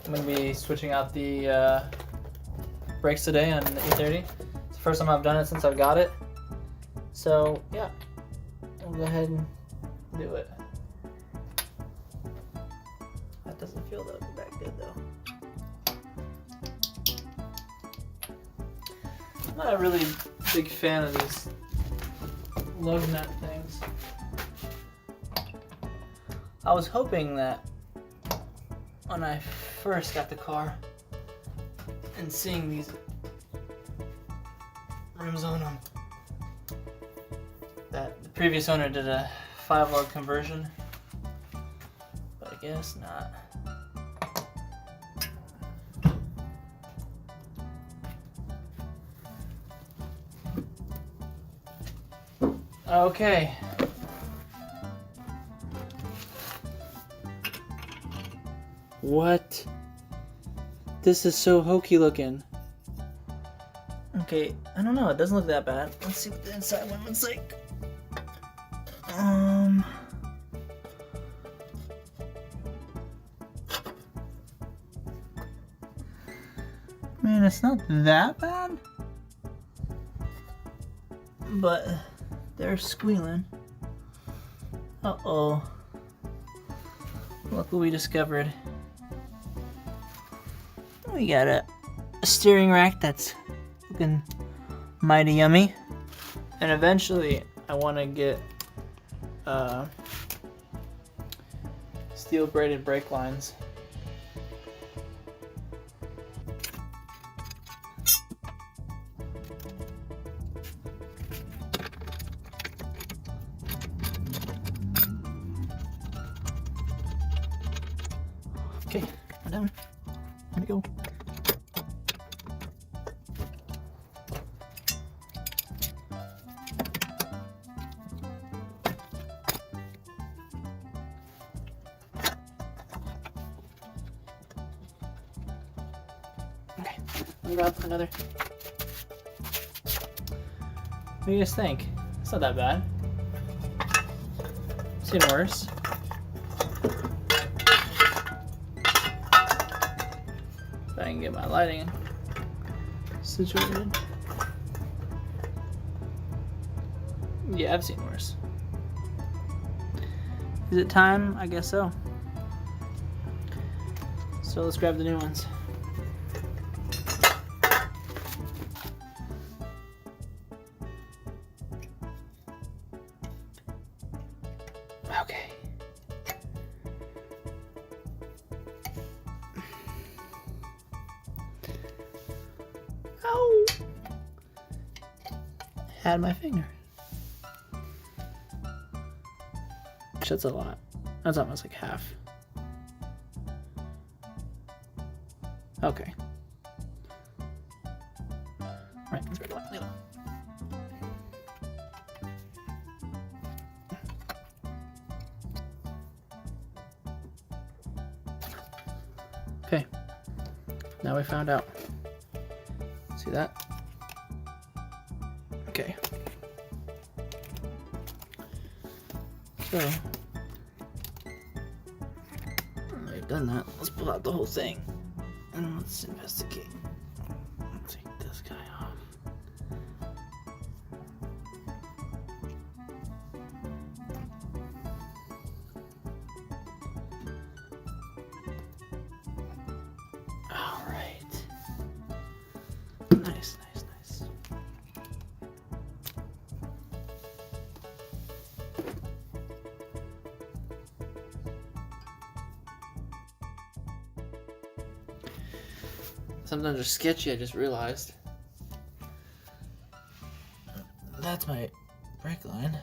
I'm going to be switching out the brakes today on the E30. It's the first time I've done it since I've got it. So, yeah, I'll go ahead and do it. That doesn't feel that good though. I'm not a really big fan of these lug nut things. I was hoping that when I first got the car and seeing these rims on them, that the previous owner did a 5-lug conversion, but I guess not. Okay. What? This is so hokey looking. Okay, I don't know, it doesn't look that bad. Let's see what the inside one looks like. Man, it's not that bad. But they're squealing. Uh-oh. Look what we discovered. We got a steering rack that's looking mighty yummy. And eventually I want to get steel braided brake lines. Okay, I'm down. Let me go. Okay, let me grab another. What do you guys think? It's not that bad. Seen worse. If I can get my lighting situated. Yeah, I've seen worse. Is it time? I guess so. So let's grab the new ones. Okay. Ow! Had my finger. That's a lot. That's almost like half. Okay. Alright, let's grab the light. Okay. Now we found out. See that? Okay. So, we've done that. Let's pull out the whole thing and let's investigate. Let's take this guy off. All right. Nice, nice, nice. Sometimes they're sketchy, I just realized. That's my brake line.